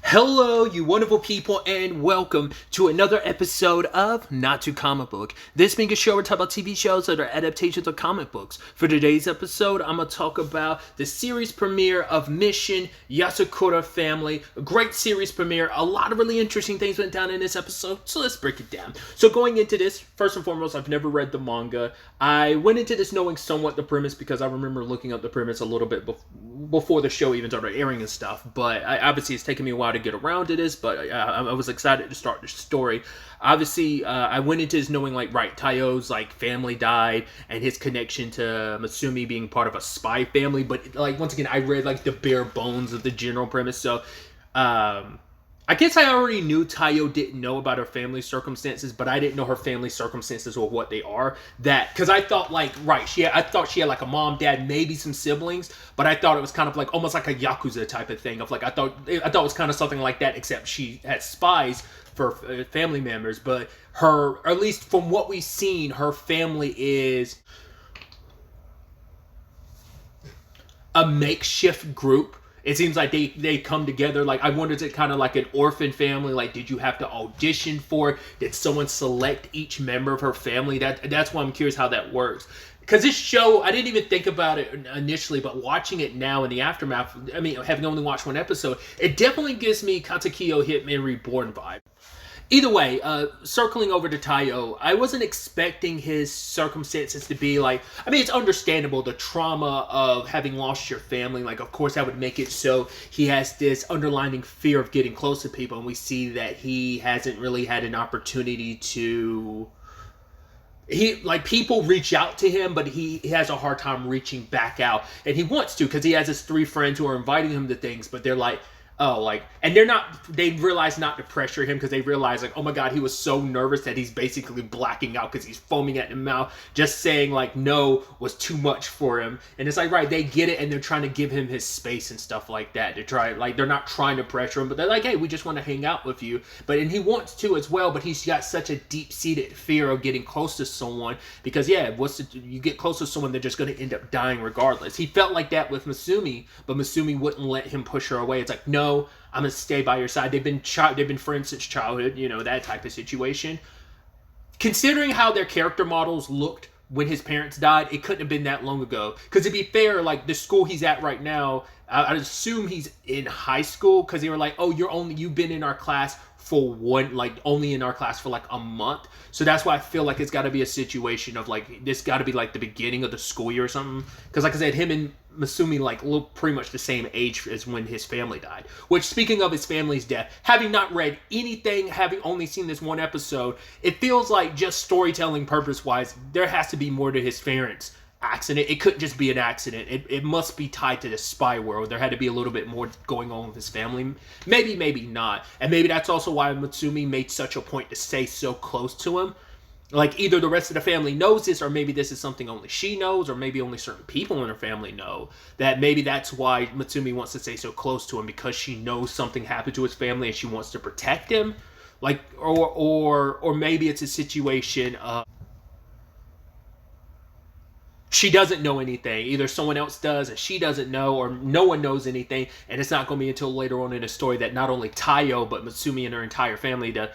Hello, you wonderful people, and welcome to another episode of Not Too Comic Book. This being a show where we talk about TV shows that are adaptations of comic books. For today's episode, I'm going to talk about the series premiere of Mission Yozakura Family. A great series premiere. A lot of really interesting things went down in this episode, so let's break it down. So going into this, first and foremost, I've never read the manga. I went into this knowing somewhat the premise because I remember looking up the premise a little bit before the show even started airing and stuff, but obviously it's taken me a while to get around to this, but I was excited to start the story. Obviously, I went into this knowing, like, right, Tayo's, like, family died, and his connection to Matsumi being part of a spy family, but, like, once again, I read, like, the bare bones of the general premise, so, I guess I already knew Tayo didn't know about her family circumstances, but I didn't know her family circumstances or what they are. Because I thought, like, right, I thought she had, like, a mom, dad, maybe some siblings, but I thought it was kind of like, almost like a Yakuza type of thing of, like, I thought it was kind of something like that, except she had spies for family members, but her, or at least from what we've seen, her family is a makeshift group. It seems like they come together. Like, I wonder, is it kind of like an orphan family? Like, did you have to audition for it? Did someone select each member of her family? That's why I'm curious how that works. Because this show, I didn't even think about it initially, but watching it now in the aftermath, I mean, having only watched one episode, it definitely gives me Katakyo Hitman Reborn vibe. Either way, circling over to Tayo, I wasn't expecting his circumstances to be like, I mean, it's understandable, the trauma of having lost your family, like, of course that would make it so he has this underlying fear of getting close to people, and we see that he hasn't really had an opportunity to, people reach out to him, but he has a hard time reaching back out, and he wants to, because he has his 3 friends who are inviting him to things, but they're like, oh, like, and they realize not to pressure him because they realize, like, oh my god, he was so nervous that he's basically blacking out because he's foaming at the mouth. Just saying, like, no was too much for him. And it's like, right, they get it, and they're trying to give him his space and stuff like that. To try, like, they're not trying to pressure him, but they're like, hey, we just want to hang out with you. And he wants to as well, but he's got such a deep-seated fear of getting close to someone because, yeah, you get close to someone, they're just going to end up dying regardless. He felt like that with Matsumi, but Matsumi wouldn't let him push her away. It's like, no, I'm gonna stay by your side. They've been friends since childhood, you know, that type of situation. Considering how their character models looked when his parents died, it couldn't have been that long ago. Because to be fair, like, the school he's at right now, I'd assume he's in high school, because they were like, oh, you've been in our class for only in our class for like a month. So that's why I feel like it's got to be a situation of, like, this got to be like the beginning of the school year or something. Because, like I said, him and Matsumi, like, look pretty much the same age as when his family died. Which, speaking of his family's death, having not read anything, having only seen this one episode, it feels like, just storytelling purpose-wise, there has to be more to his parents' accident. It couldn't just be an accident. It must be tied to the spy world. There had to be a little bit more going on with his family. Maybe not. And maybe that's also why Matsumi made such a point to stay so close to him. Like, either the rest of the family knows this, or maybe this is something only she knows, or maybe only certain people in her family know. That maybe that's why Matsumi wants to stay so close to him, because she knows something happened to his family and she wants to protect him. Like, or maybe it's a situation of she doesn't know anything. Either someone else does and she doesn't know, or no one knows anything, and it's not going to be until later on in the story that not only Tayo, but Matsumi and her entire family, the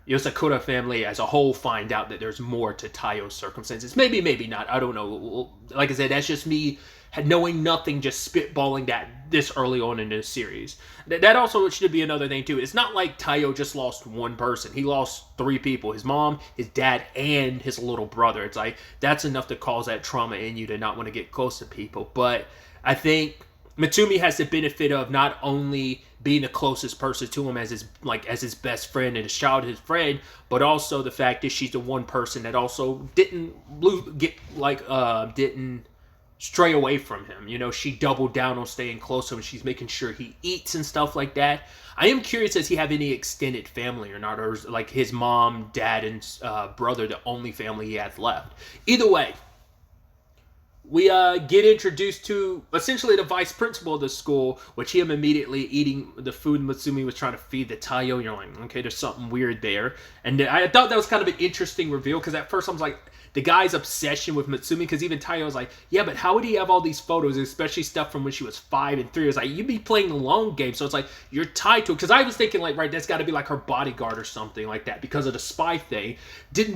Yozakura family as a whole, find out that there's more to Tayo's circumstances. Maybe not. I don't know. Like I said, that's just me knowing nothing, just spitballing that this early on in this series. That also should be another thing too. It's not like Tayo just lost one person. He lost 3 people: his mom, his dad, and his little brother. It's like, that's enough to cause that trauma in you to not want to get close to people. But I think Matsumi has the benefit of not only being the closest person to him as his best friend and his childhood friend, but also the fact that she's the one person that also didn't stray away from him. You know, she doubled down on staying close to him. She's making sure he eats and stuff like that. I am curious, does he have any extended family or not? Or is, like, his mom, dad, and brother the only family he has left? Either way, we get introduced to essentially the vice principal of the school, which him immediately eating the food Mutsumi was trying to feed the Taiyo. You're like, okay, there's something weird there. And I thought that was kind of an interesting reveal, because at first I was like, the guy's obsession with Mutsumi, because even Taiyo was like, yeah, but how would he have all these photos, especially stuff from when she was 5 and 3? It was like, you'd be playing the long game, so it's like, you're tied to it. Because I was thinking, like, right, that's got to be like her bodyguard or something like that, because of the spy thing.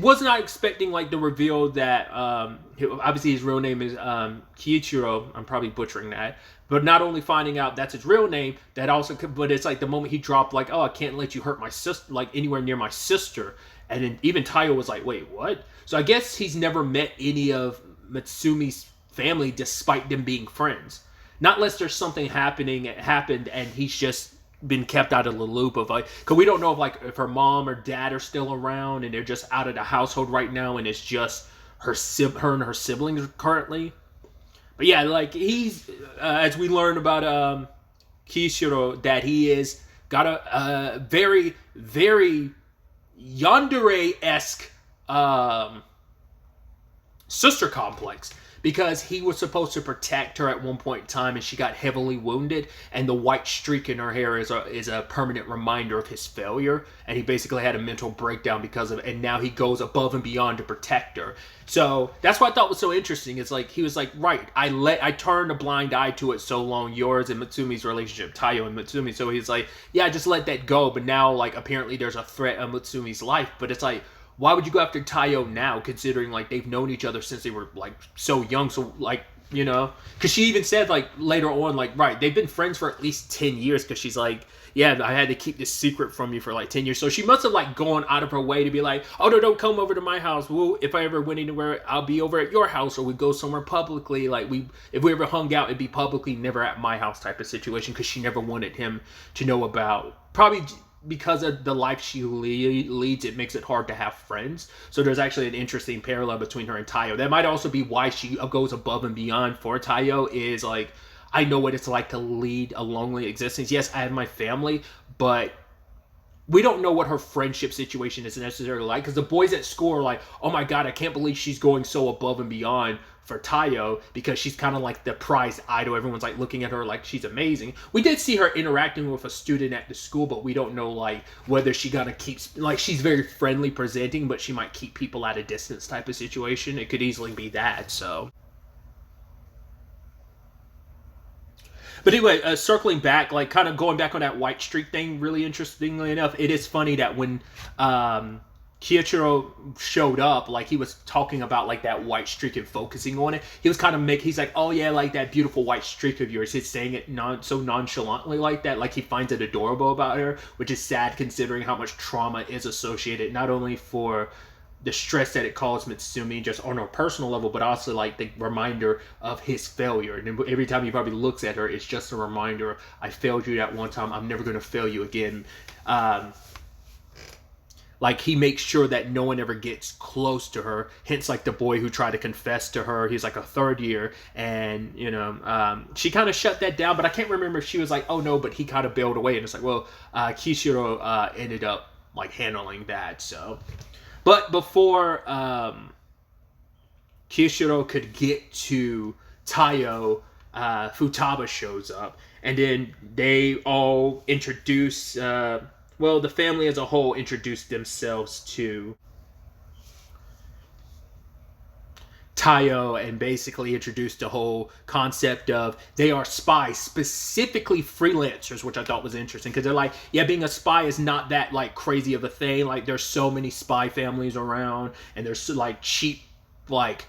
Was not expecting, like, the reveal that, obviously his real name is Kiichiro, I'm probably butchering that, but not only finding out that's his real name, that also, but it's like the moment he dropped, like, oh, I can't let you hurt my sister, like, anywhere near my sister. And then even Taiyo was like, wait, what? So I guess he's never met any of Mitsumi's family despite them being friends. Not unless there's something happened and he's just been kept out of the loop of, like, because we don't know if her mom or dad are still around and they're just out of the household right now and it's just her and her siblings currently. But yeah, like, he's, as we learn about Kishiro, that he is got a very, very yandere-esque sister complex, because he was supposed to protect her at one point in time and she got heavily wounded, and the white streak in her hair is a permanent reminder of his failure, and he basically had a mental breakdown because of it, and now he goes above and beyond to protect her. So that's what I thought was so interesting. It's like, he was like, right, I turned a blind eye to it so long, yours and Mitsumi's relationship, Taiyo and Mitsumi. So he's like, yeah, just let that go. But now, like, apparently there's a threat on Mitsumi's life. But it's like, why would you go after Taiyo now, considering, like, they've known each other since they were, like, so young? So, like, you know, because she even said, like, later on, like, right, they've been friends for at least 10 years, because she's like, yeah, I had to keep this secret from you for like 10 years. So she must have, like, gone out of her way to be like, oh, no, don't come over to my house. Well, if I ever went anywhere, I'll be over at your house, or we go somewhere publicly. Like, if we ever hung out, it'd be publicly, never at my house type of situation, because she never wanted him to know about, probably because of the life she leads, it makes it hard to have friends. So there's actually an interesting parallel between her and Taiyo. That might also be why she goes above and beyond for Taiyo, is like, I know what it's like to lead a lonely existence. Yes, I have my family, but we don't know what her friendship situation is necessarily like, because the boys at school are like, oh my god, I can't believe she's going so above and beyond for Taiyo, because she's kind of like the prized idol. Everyone's like looking at her like she's amazing. We did see her interacting with a student at the school, but we don't know, like, whether she gonna keep, like, she's very friendly presenting, but she might keep people at a distance type of situation. It could easily be that. So, but anyway, circling back, like, kind of going back on that white streak thing, really interestingly enough, it is funny that when Kiichiro showed up, like, he was talking about, like, that white streak and focusing on it. He was kind of he's like, oh yeah, like, that beautiful white streak of yours. He's saying it so nonchalantly like that, like he finds it adorable about her, which is sad considering how much trauma is associated, not only for the stress that it caused Mitsumi just on a personal level, but also, like, the reminder of his failure. And every time he probably looks at her, it's just a reminder of, I failed you that one time, I'm never going to fail you again. Like, he makes sure that no one ever gets close to her. Hence, like, the boy who tried to confess to her, he's like a third year, and, you know, she kind of shut that down, but I can't remember if she was like, oh no, but he kind of bailed away, and it's like, well, Kishiro ended up, like, handling that. So, but before Kishiro could get to Taiyo, Futaba shows up, and then they all introduce, well, the family as a whole introduced themselves to Taiyo, and basically introduced the whole concept of they are spies, specifically freelancers, which I thought was interesting, because they're like, yeah, being a spy is not that, like, crazy of a thing. Like, there's so many spy families around, and there's, like, cheap, like,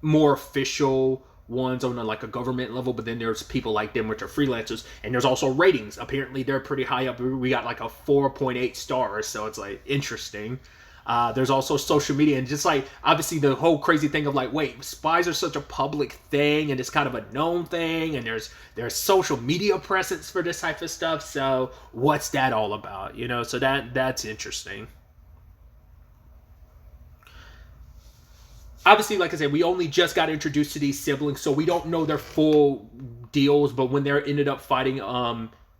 more official ones on like a government level, but then there's people like them which are freelancers, and there's also ratings. Apparently they're pretty high up. We got like a 4.8 stars, so it's like interesting. There's also social media, and just like obviously the whole crazy thing of like, wait, spies are such a public thing and it's kind of a known thing, and there's social media presence for this type of stuff. So what's that all about? You know, so that's interesting. Obviously, like I said, we only just got introduced to these siblings, so we don't know their full deals, but when they ended up fighting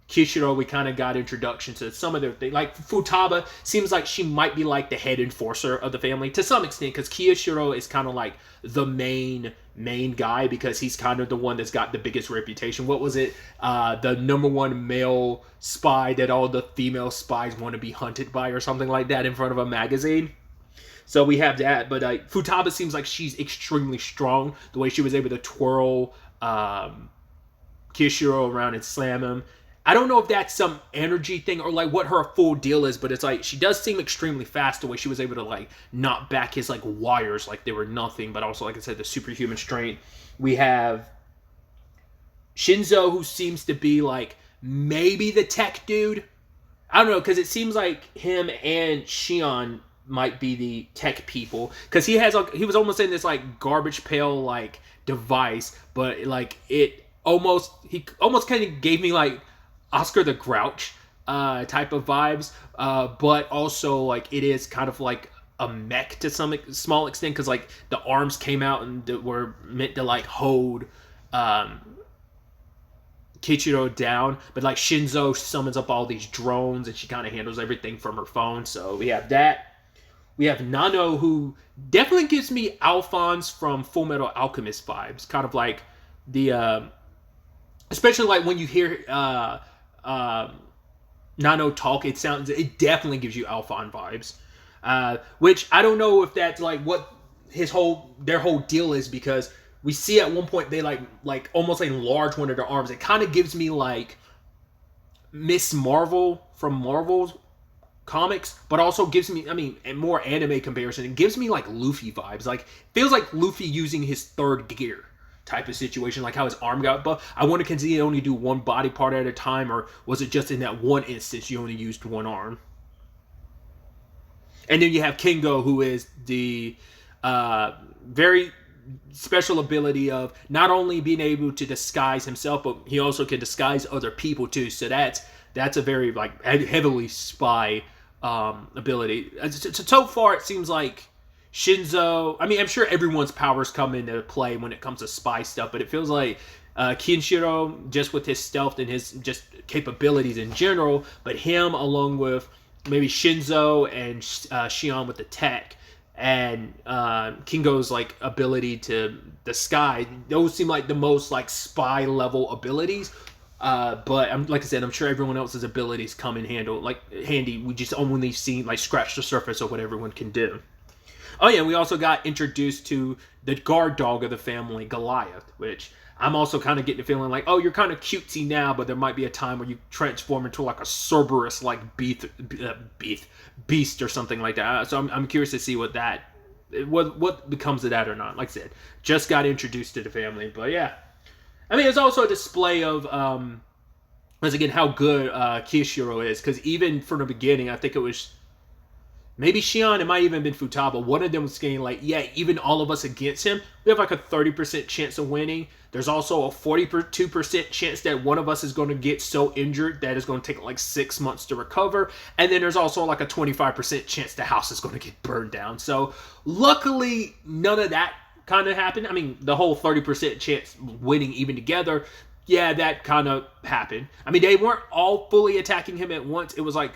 Kishiro, we kind of got introduction to some of their things. Like, Futaba seems like she might be like the head enforcer of the family to some extent, because Kishiro is kind of like the main main guy because he's kind of the one that's got the biggest reputation. What was it? The #1 male spy that all the female spies want to be hunted by or something like that in front of a magazine. So we have that, but Futaba seems like she's extremely strong. The way she was able to twirl Kishiro around and slam him. I don't know if that's some energy thing or like what her full deal is, but it's like she does seem extremely fast the way she was able to like knock back his like wires like they were nothing, but also like I said, the superhuman strength. We have Shinzo, who seems to be like maybe the tech dude. I don't know, because it seems like him and Shion might be the tech people, because he was almost in this like garbage pail like device, but like he almost kind of gave me like Oscar the Grouch type of vibes, but also like it is kind of like a mech to some small extent, because like the arms came out and were meant to like hold Kichiro down, but like Shinzo summons up all these drones and she kind of handles everything from her phone. So we have that. We have Nano, who definitely gives me Alphonse from Full Metal Alchemist vibes, kind of like the especially like when you hear Nano talk, it definitely gives you Alphonse vibes, which I don't know if that's like what their whole deal is, because we see at one point they like almost enlarge one of their arms. It kind of gives me like Miss Marvel from Marvel's comics, but also gives me, I mean, a more anime comparison, it gives me like Luffy vibes. Like, feels like Luffy using his third gear type of situation, like how his arm got buffed. I wonder, can he only do one body part at a time, or was it just in that one instance you only used one arm? And then you have Kingo, who is the very special ability of not only being able to disguise himself, but he also can disguise other people too. So that's a very like heavily spy ability. So far it seems like Shinzo, I mean, I'm sure everyone's powers come into play when it comes to spy stuff, but it feels like Kinshiro, just with his stealth and his just capabilities in general, but him along with maybe Shinzo and Shion with the tech, and Kingo's like ability to disguise, those seem like the most like spy level abilities. But like I said, I'm sure everyone else's abilities come in handy. We just only seen like scratch the surface of what everyone can do. Oh yeah, we also got introduced to the guard dog of the family, Goliath, which I'm also kind of getting the feeling like, oh, you're kind of cutesy now, but there might be a time where you transform into like a Cerberus like beast or something like that. So I'm curious to see what becomes of that or not. Like I said, just got introduced to the family, but yeah. I mean, it's also a display of, once again, how good Kishiro is. Because even from the beginning, I think it was maybe Shion, it might even been Futaba. One of them was saying, like, yeah, even all of us against him, we have like a 30% chance of winning. There's also a 42% chance that one of us is going to get so injured that it's going to take like 6 months to recover. And then there's also like a 25% chance the house is going to get burned down. So luckily, none of that kind of happened. I mean, the whole 30% chance winning even together, yeah, that kind of happened. I mean, they weren't all fully attacking him at once. It was like,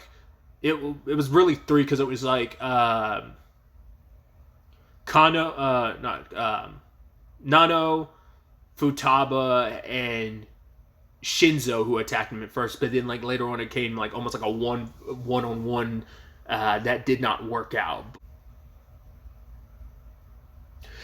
it was really 3, because it was like Nano, Futaba, and Shinzo who attacked him at first, but then like later on it came like almost like a one-on-one that did not work out.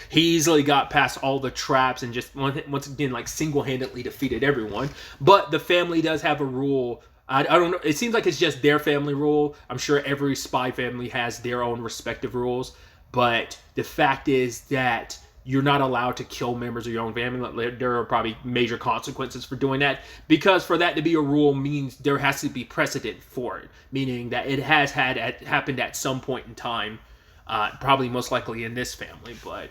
He easily got past all the traps and just once again like single-handedly defeated everyone. But the family does have a rule. I don't know. It seems like it's just their family rule. I'm sure every spy family has their own respective rules. But the fact is that you're not allowed to kill members of your own family. There are probably major consequences for doing that. Because for that to be a rule means there has to be precedent for it. Meaning that it has happened at some point in time. Probably most likely in this family. But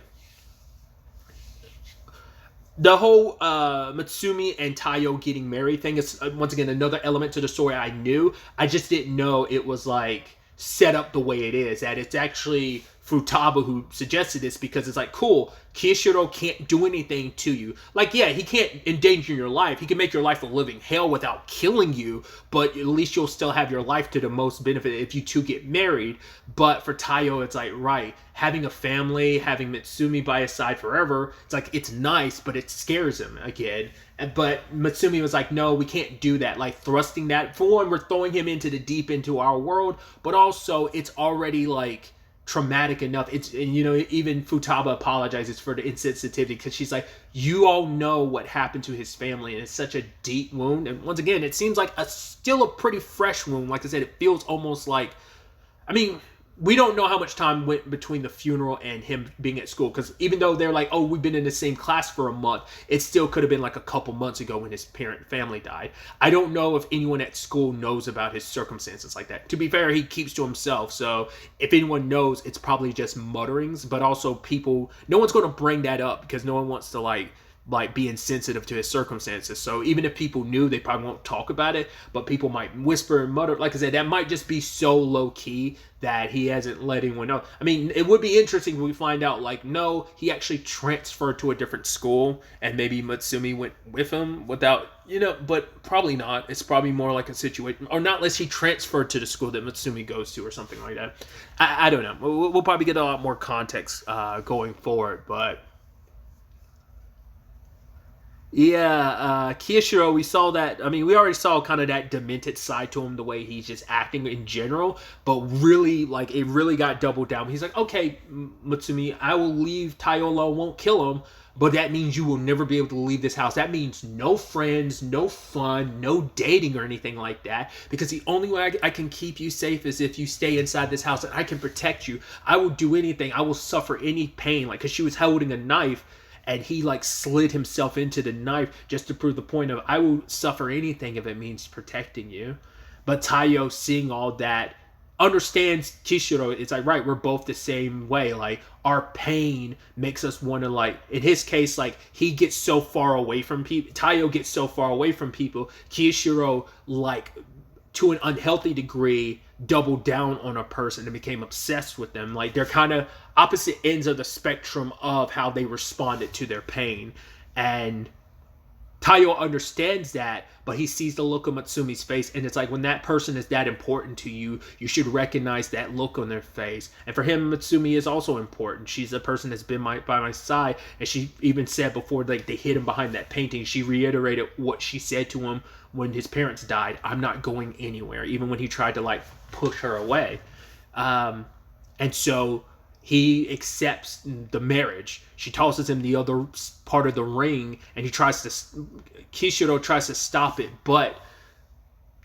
the whole Matsumi and Taiyo getting married thing is, once again, another element to the story I knew. I just didn't know it was, like, set up the way it is. That it's actually Futaba who suggested this, because it's like, cool, Kishiro can't do anything to you. Like, yeah, he can't endanger your life. He can make your life a living hell without killing you, but at least you'll still have your life to the most benefit if you two get married. But for Taiyo, it's like, right, having a family, having Mitsumi by his side forever, it's like, it's nice, but it scares him again. But Mitsumi was like, no, we can't do that. Like, thrusting that, for one, we're throwing him into the deep into our world, but also it's already like traumatic enough. It's, and you know, even Futaba apologizes for the insensitivity, because she's like, you all know what happened to his family, and it's such a deep wound. And once again, it seems like still a pretty fresh wound. Like I said, it feels almost like, I mean, we don't know how much time went between the funeral and him being at school, because even though they're like, oh, we've been in the same class for a month, it still could have been like a couple months ago when his family died. I don't know if anyone at school knows about his circumstances like that. To be fair, he keeps to himself, so if anyone knows, it's probably just mutterings. But also, people, no one's going to bring that up, because no one wants to like be insensitive to his circumstances. So even if people knew, they probably won't talk about it, but people might whisper and mutter. Like I said, that might just be so low key that he hasn't let anyone know. I mean, it would be interesting when we find out, like, no, he actually transferred to a different school, and maybe Matsumi went with him without, you know, but probably not. It's probably more like a situation, or not unless he transferred to the school that Matsumi goes to or something like that. I don't know. We'll probably get a lot more context going forward, but yeah, Kishiro, we saw that. I mean, we already saw kind of that demented side to him, the way he's just acting in general, but really, like, it really got doubled down. He's like, okay, Matsumi, I will leave Taiyo alone, won't kill him, but that means you will never be able to leave this house. That means no friends, no fun, no dating or anything like that, because the only way I can keep you safe is if you stay inside this house, and I can protect you. I will do anything. I will suffer any pain, like, because she was holding a knife, and he like slid himself into the knife just to prove the point of, I will suffer anything if it means protecting you. But Taiyo, seeing all that, understands Kishiro. It's like, right, we're both the same way. Like, our pain makes us want to, like, in his case, like, he gets so far away from people. Taiyo gets so far away from people. Kishiro, like, to an unhealthy degree, doubled down on a person and became obsessed with them. Like, they're kind of opposite ends of the spectrum of how they responded to their pain. And Taiyo understands that, but he sees the look on Matsumi's face, and it's like, when that person is that important to you, you should recognize that look on their face. And for him, Matsumi is also important. She's a person that's been by my side, and she even said before, like, they hid him behind that painting, she reiterated what she said to him when his parents died: I'm not going anywhere, even when he tried to, like, push her away. And so he accepts the marriage. She tosses him the other part of the ring, and Kishiro tries to stop it, but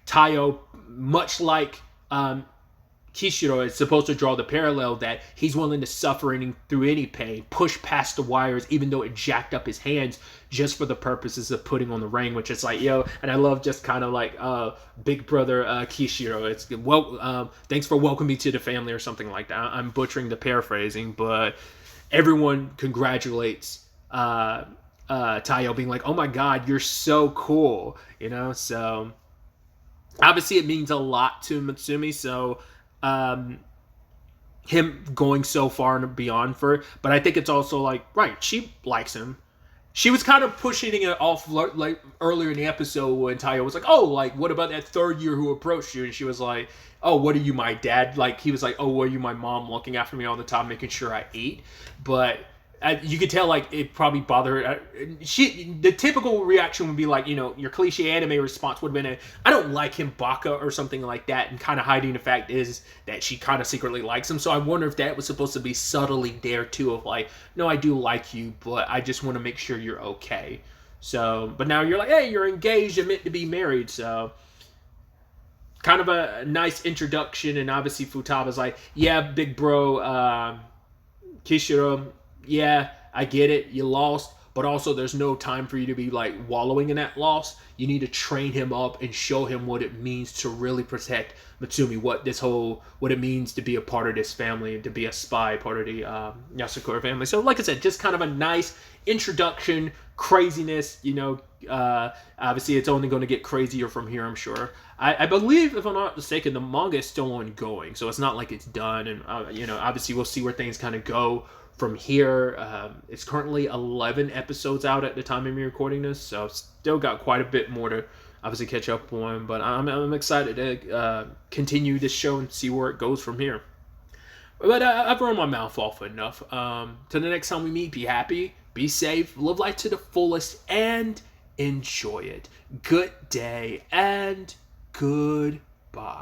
Taiyo, much like Kishiro, is supposed to draw the parallel that he's willing to suffer through any pain, push past the wires, even though it jacked up his hands, just for the purposes of putting on the ring, which is like, yo, and I love just kind of like big brother Kishiro. It's, well, thanks for welcoming me to the family or something like that. I'm butchering the paraphrasing, but everyone congratulates Taiyo, being like, oh my god, you're so cool, you know? So obviously it means a lot to Matsumi, so him going so far and beyond for it. But I think it's also like, right, she likes him. She was kind of pushing it off, like, earlier in the episode when Taiyo was like, oh, like, what about that third year who approached you? And she was like, oh, what are you, my dad? Like, he was like, oh, were you my mom, looking after me all the time, making sure I ate? But you could tell, like, it probably bothered her. The typical reaction would be like, you know, your cliche anime response would have been I don't like him, Baka, or something like that, and kind of hiding the fact is that she kind of secretly likes him. So I wonder if that was supposed to be subtly there too, of like, no, I do like you, but I just want to make sure you're okay. So, but now you're like, hey, you're engaged and meant to be married, so kind of a nice introduction. And obviously Futaba's like, yeah, big bro, Kishiro, yeah, I get it, you lost, but also there's no time for you to be like wallowing in that loss. You need to train him up and show him what it means to really protect Matsumi, what it means to be a part of this family and to be a spy, part of the Yozakura family. So like I said, just kind of a nice introduction, craziness, obviously it's only going to get crazier from here, I'm sure. I believe, if I'm not mistaken, the manga is still ongoing, so it's not like it's done, and obviously we'll see where things kind of go from here. It's currently 11 episodes out at the time of me recording this, so still got quite a bit more to obviously catch up on, but I'm excited to continue this show and see where it goes from here. But I've run my mouth off enough. Till the next time we meet, be happy, be safe, live life to the fullest, and enjoy it. Good day and goodbye.